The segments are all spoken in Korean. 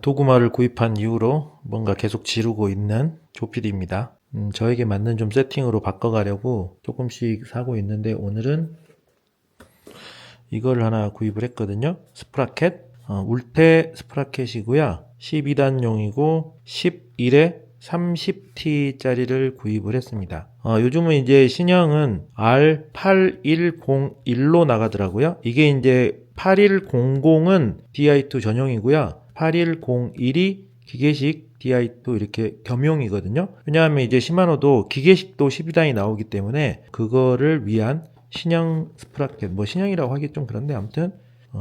도구마를 구입한 이후로 뭔가 계속 지르고 있는 조필입니다. 저에게 맞는 좀 세팅으로 바꿔가려고 조금씩 사고 있는데 오늘은 이걸 하나 구입을 했거든요. 스프라켓, 울테 스프라켓이고요. 12단용이고 11에 30T 짜리를 구입을 했습니다. 요즘은 이제 신형은 R8101로 나가더라고요. 이게 이제 8100은 DI2 전용이고요. 8101이 기계식 DI2 이렇게 겸용이거든요. 왜냐하면 이제 시마노도 기계식도 12단이 나오기 때문에 그거를 위한 신형 스프라켓, 뭐 신형이라고 하기 좀 그런데 아무튼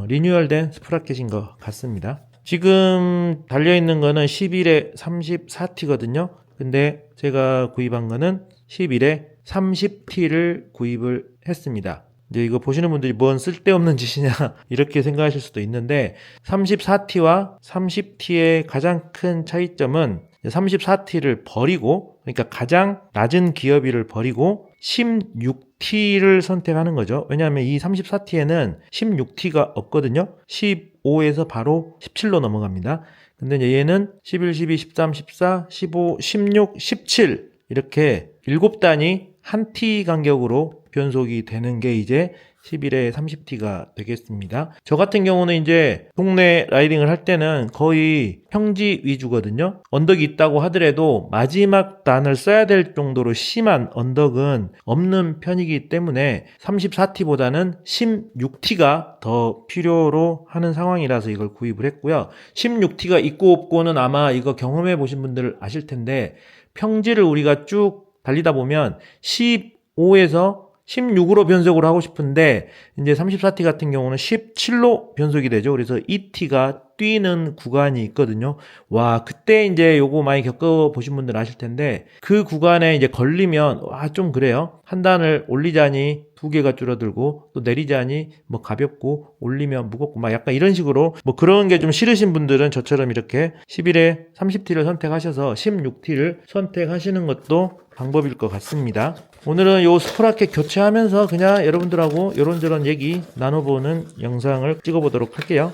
리뉴얼된 스프라켓인 것 같습니다. 지금 달려있는 거는 11에 34T거든요. 근데 제가 구입한 거는 11에 30T를 구입을 했습니다. 이제 이거 보시는 분들이 뭔 쓸데없는 짓이냐 이렇게 생각하실 수도 있는데 34T와 30T의 가장 큰 차이점은 34T를 버리고, 그러니까 가장 낮은 기어비를 버리고 16T를 선택하는 거죠. 왜냐하면 이 34T에는 16T가 없거든요. 15에서 바로 17로 넘어갑니다. 근데 얘는 11, 12, 13, 14, 15, 16, 17 이렇게 7단이 한 T 간격으로 변속이 되는 게 이제 11에 30T가 되겠습니다. 저 같은 경우는 이제 동네 라이딩을 할 때는 거의 평지 위주거든요. 언덕이 있다고 하더라도 마지막 단을 써야 될 정도로 심한 언덕은 없는 편이기 때문에 34T보다는 16T가 더 필요로 하는 상황이라서 이걸 구입을 했고요. 16T가 있고 없고는 아마 이거 경험해 보신 분들 아실 텐데 평지를 우리가 쭉 달리다 보면 15에서 16으로 변속을 하고 싶은데 이제 34T 같은 경우는 17로 변속이 되죠. 그래서 2T가 뛰는 구간이 있거든요. 와, 그때 이제 요거 많이 겪어보신 분들 아실 텐데 그 구간에 이제 걸리면 좀 그래요. 한 단을 올리자니 두 개가 줄어들고 또 내리자니 뭐 가볍고 올리면 무겁고 막 약간 이런 식으로 뭐 그런 게 좀 싫으신 분들은 저처럼 이렇게 11에 30T를 선택하셔서 16T를 선택하시는 것도 방법일 것 같습니다. 오늘은 요 스프라켓 교체하면서 그냥 여러분들하고 이런저런 얘기 나눠보는 영상을 찍어보도록 할게요.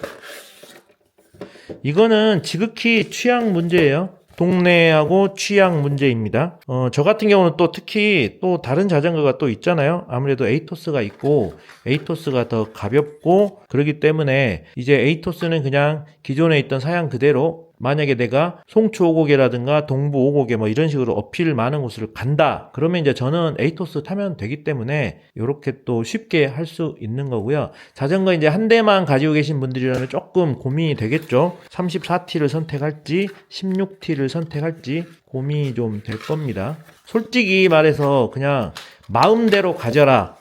이거는 지극히 취향 문제예요. 동네하고 취향 문제입니다. 저 같은 경우는 또 특히 또 다른 자전거가 또 있잖아요. 아무래도 에이토스가 있고 에이토스가 더 가볍고 그러기 때문에 이제 에이토스는 그냥 기존에 있던 사양 그대로 만약에 내가 송추 오곡에라든가 동부 오곡에 뭐 이런 식으로 어필 많은 곳을 간다 그러면 이제 저는 에이토스 타면 되기 때문에 이렇게 또 쉽게 할 수 있는 거고요. 자전거 이제 한 대만 가지고 계신 분들이라면 조금 고민이 되겠죠. 34T를 선택할지 16T를 선택할지 고민이 좀 될 겁니다. 솔직히 말해서 그냥 마음대로 가져라.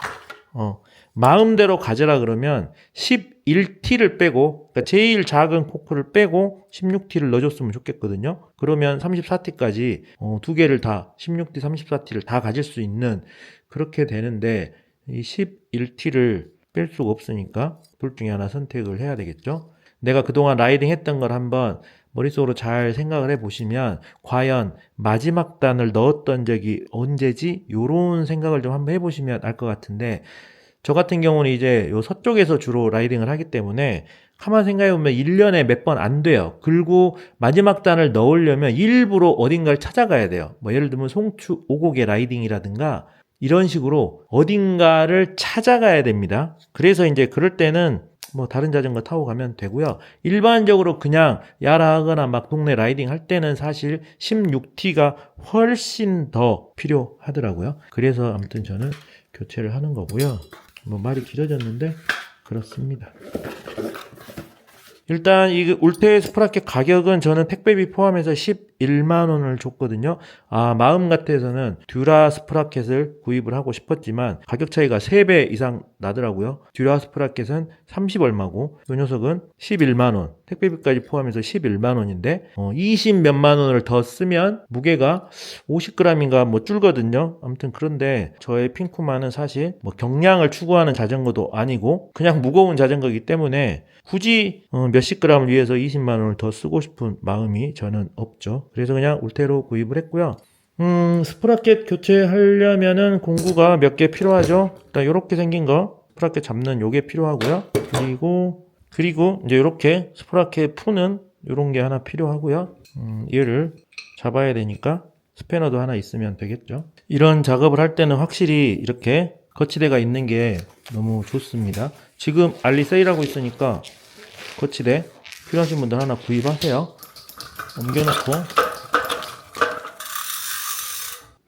마음대로 가져라 그러면 11T를 빼고, 그러니까 제일 작은 코크를 빼고 16T를 넣어줬으면 좋겠거든요. 그러면 34T까지 두 개를 다 16T, 34T를 다 가질 수 있는 그렇게 되는데 이 11T를 뺄 수가 없으니까 둘 중에 하나 선택을 해야 되겠죠. 내가 그동안 라이딩 했던 걸 한번 머릿속으로 잘 생각을 해보시면 과연 마지막 단을 넣었던 적이 언제지? 요런 생각을 좀 한번 해보시면 알 것 같은데 저 같은 경우는 이제 요 서쪽에서 주로 라이딩을 하기 때문에 가만 생각해보면 1년에 몇 번 안 돼요. 그리고 마지막 단을 넣으려면 일부러 어딘가를 찾아가야 돼요. 뭐 예를 들면 송추 오곡의 라이딩이라든가 이런 식으로 어딘가를 찾아가야 됩니다. 그래서 이제 그럴 때는 뭐 다른 자전거 타고 가면 되고요. 일반적으로 그냥 야라하거나 막 동네 라이딩 할 때는 사실 16T가 훨씬 더 필요하더라고요. 그래서 아무튼 저는 교체를 하는 거고요. 뭐 말이 길어졌는데 그렇습니다. 일단 이 울테 스프라켓 가격은 저는 택배비 포함해서 11만 원을 줬거든요. 마음 같아서는 듀라 스프라켓을 구입을 하고 싶었지만 가격 차이가 3배 이상 나더라고요. 듀라 스프라켓은 30 얼마고 이 녀석은 11만 원. 택배비까지 포함해서 11만 원인데 20 몇만 원을 더 쓰면 무게가 50g인가 뭐 줄거든요. 아무튼 그런데 저의 핑크만은 사실 뭐 경량을 추구하는 자전거도 아니고 그냥 무거운 자전거이기 때문에 굳이 몇십 g을 위해서 20만 원을 더 쓰고 싶은 마음이 저는 없죠. 그래서 그냥 울테로 구입을 했고요. 스프라켓 교체하려면은 공구가 몇 개 필요하죠. 일단 이렇게 생긴 거 스프라켓 잡는 요게 필요하고요. 그리고 이제 이렇게 스프라켓 푸는 요런 게 하나 필요하고요. 얘를 잡아야 되니까 스패너도 하나 있으면 되겠죠. 이런 작업을 할 때는 확실히 이렇게 거치대가 있는 게 너무 좋습니다. 지금 알리 세일하고 있으니까 거치대 필요하신 분들 하나 구입하세요. 옮겨놓고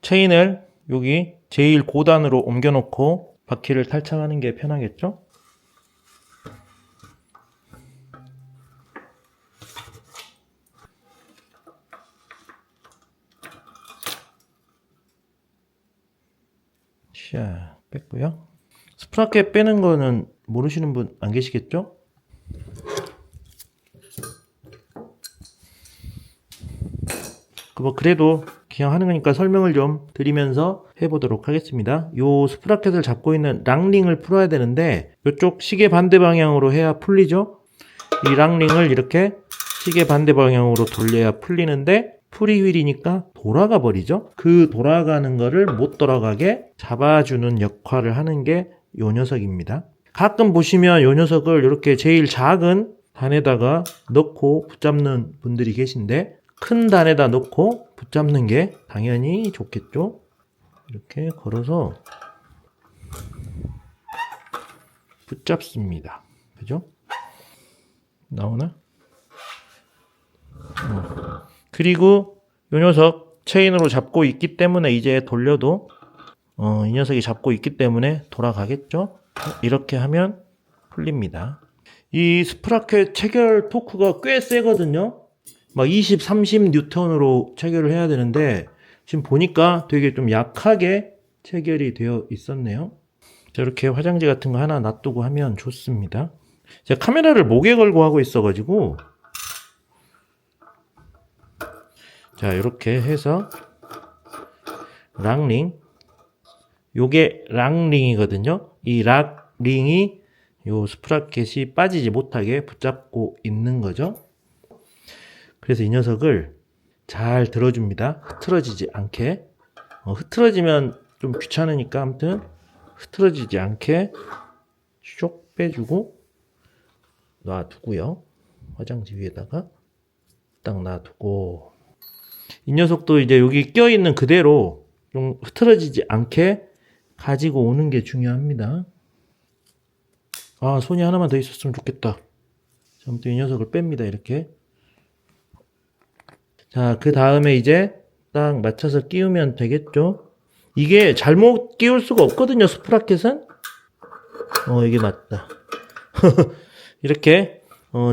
체인을 여기 제일 고단으로 옮겨놓고 바퀴를 탈착하는 게 편하겠죠? 자, 뺐고요. 스프라켓 빼는 거는 모르시는 분 안 계시겠죠? 그래도 그냥 하는 거니까 설명을 좀 드리면서 해보도록 하겠습니다. 요 스프라켓을 잡고 있는 랑링을 풀어야 되는데 이쪽 시계 반대 방향으로 해야 풀리죠? 이 랑링을 이렇게 시계 반대 방향으로 돌려야 풀리는데 프리휠이니까 돌아가 버리죠? 그 돌아가는 거를 못 돌아가게 잡아주는 역할을 하는 게 요 녀석입니다. 가끔 보시면 요 녀석을 이렇게 제일 작은 단에다가 넣고 붙잡는 분들이 계신데 큰 단에다 넣고 붙잡는 게 당연히 좋겠죠? 이렇게 걸어서 붙잡습니다. 그죠? 나오나? 그리고 이 녀석 체인으로 잡고 있기 때문에 이제 돌려도 이 녀석이 잡고 있기 때문에 돌아가겠죠? 이렇게 하면 풀립니다. 이 스프라켓 체결 토크가 꽤 세거든요. 막 20, 30 뉴턴으로 체결을 해야 되는데 지금 보니까 되게 좀 약하게 체결이 되어 있었네요. 저렇게 화장지 같은 거 하나 놔두고 하면 좋습니다. 제가 카메라를 목에 걸고 하고 있어가지고 자, 이렇게 해서 랑링, 요게 랑링이거든요. 이 랑링이 요 스프라켓이 빠지지 못하게 붙잡고 있는 거죠. 그래서 이 녀석을 잘 들어줍니다. 흐트러지지 않게. 흐트러지면 좀 귀찮으니까 아무튼 흐트러지지 않게 쇽 빼주고 놔두고요. 화장지 위에다가 딱 놔두고 이 녀석도 이제 여기 껴있는 그대로 좀 흐트러지지 않게 가지고 오는 게 중요합니다. 아, 손이 하나만 더 있었으면 좋겠다. 아무튼 이 녀석을 뺍니다. 이렇게. 자, 그 다음에 이제 딱 맞춰서 끼우면 되겠죠? 이게 잘못 끼울 수가 없거든요, 스프라켓은. 이게 맞다. 이렇게,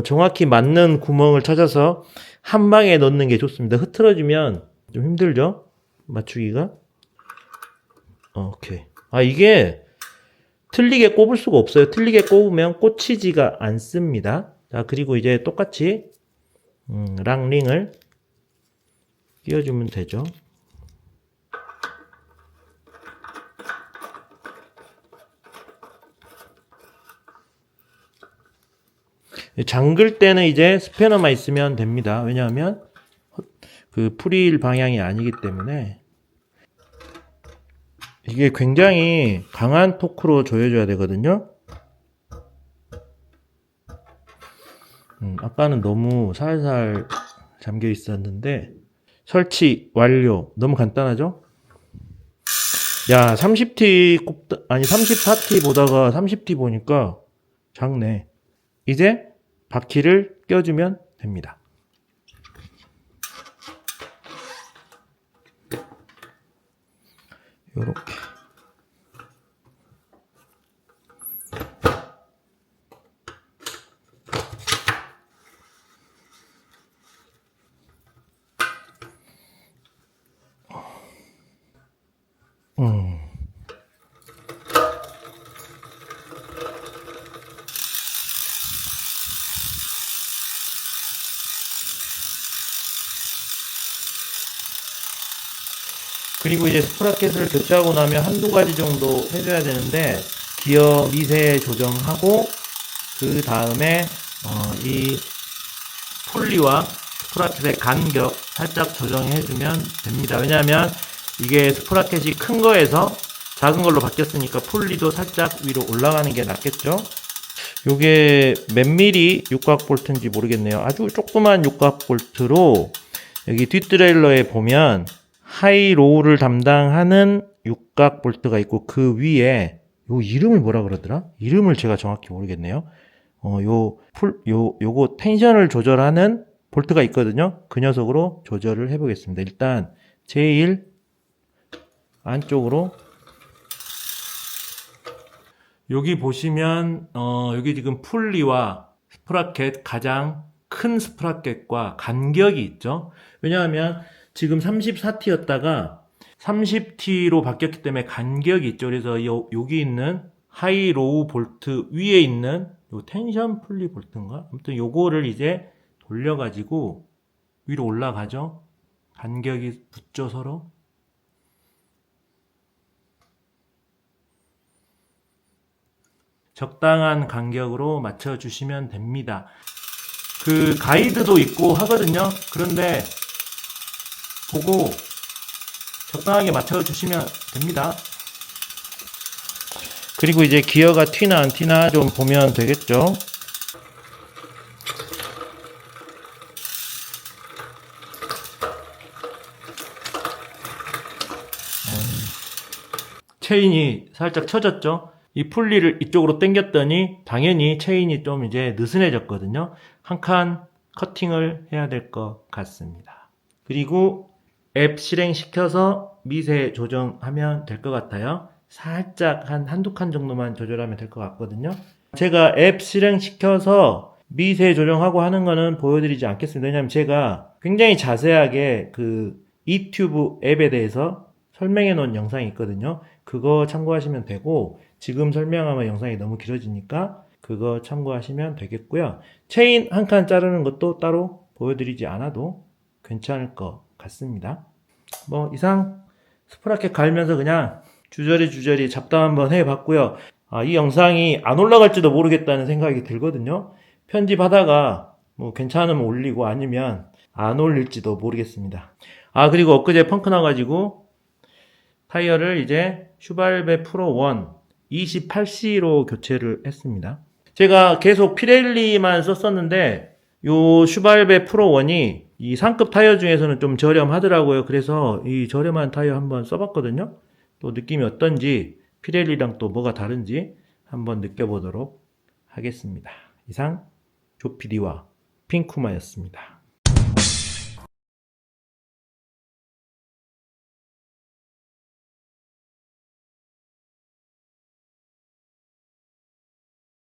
정확히 맞는 구멍을 찾아서 한 방에 넣는 게 좋습니다. 흐트러지면 좀 힘들죠? 맞추기가. 오케이. 아, 이게 틀리게 꼽을 수가 없어요. 틀리게 꼽으면 꽂히지가 않습니다. 자, 그리고 이제 똑같이, 랑링을 끼워주면 되죠. 잠글 때는 이제 스패너만 있으면 됩니다. 왜냐하면 그 프리힐 방향이 아니기 때문에 이게 굉장히 강한 토크로 조여줘야 되거든요. 아까는 너무 살살 잠겨 있었는데 설치 완료. 너무 간단하죠? 야, 30T 꼽다, 아니 34T 보다가 30T 보니까 작네. 이제 바퀴를 껴주면 됩니다. 요렇게. 그리고 이제 스프라켓을 교체하고 나면 한두 가지 정도 해줘야 되는데 기어 미세 조정하고 그 다음에 이 폴리와 스프라켓의 간격 살짝 조정해주면 됩니다. 왜냐하면 이게 스프라켓이 큰 거에서 작은 걸로 바뀌었으니까 폴리도 살짝 위로 올라가는 게 낫겠죠. 요게 몇 미리 육각 볼트인지 모르겠네요. 아주 조그만 육각 볼트로 여기 뒷트레일러에 보면 하이 로우를 담당하는 육각 볼트가 있고 그 위에 요 이름을 뭐라 그러더라? 이름을 제가 정확히 모르겠네요. 요거 텐션을 조절하는 볼트가 있거든요. 그 녀석으로 조절을 해보겠습니다. 일단 제일 안쪽으로 여기 보시면 여기 지금 풀리와 스프라켓 가장 큰 스프라켓과 간격이 있죠. 왜냐하면 지금 34T였다가 30T로 바뀌었기 때문에 간격이 있죠. 그래서 여기 있는 하이 로우 볼트 위에 있는 요 텐션 풀리 볼트인가? 아무튼 요거를 이제 돌려가지고 위로 올라가죠. 간격이 붙죠, 서로. 적당한 간격으로 맞춰주시면 됩니다. 그 가이드도 있고 하거든요. 그런데 보고 적당하게 맞춰주시면 됩니다. 그리고 이제 기어가 튀나 안 튀나 좀 보면 되겠죠. 체인이 살짝 쳐졌죠. 이 풀리를 이쪽으로 당겼더니 당연히 체인이 좀 이제 느슨해졌거든요. 한 칸 커팅을 해야 될 것 같습니다. 그리고 앱 실행시켜서 미세 조정하면 될 것 같아요. 살짝 한두 칸 정도만 조절하면 될 것 같거든요. 제가 앱 실행시켜서 미세 조정하고 하는 거는 보여드리지 않겠습니다. 왜냐하면 제가 굉장히 자세하게 그 이튜브 앱에 대해서 설명해 놓은 영상이 있거든요. 그거 참고하시면 되고 지금 설명하면 영상이 너무 길어지니까 그거 참고하시면 되겠고요. 체인 한 칸 자르는 것도 따로 보여드리지 않아도 괜찮을 것 같습니다. 뭐 이상 스프라켓 갈면서 그냥 주저리 잡담 한번 해봤고요. 이 영상이 안 올라갈지도 모르겠다는 생각이 들거든요. 편집하다가 뭐 괜찮으면 올리고 아니면 안 올릴지도 모르겠습니다. 그리고 엊그제 펑크 나가지고 타이어를 이제 슈발베 프로 1 28C로 교체를 했습니다. 제가 계속 피렐리만 썼었는데 요 슈발베 프로 1이 이 상급 타이어 중에서는 좀 저렴하더라고요. 그래서 이 저렴한 타이어 한번 써봤거든요. 또 느낌이 어떤지 피렐리랑 또 뭐가 다른지 한번 느껴보도록 하겠습니다. 이상 조피디와 핑쿠마였습니다.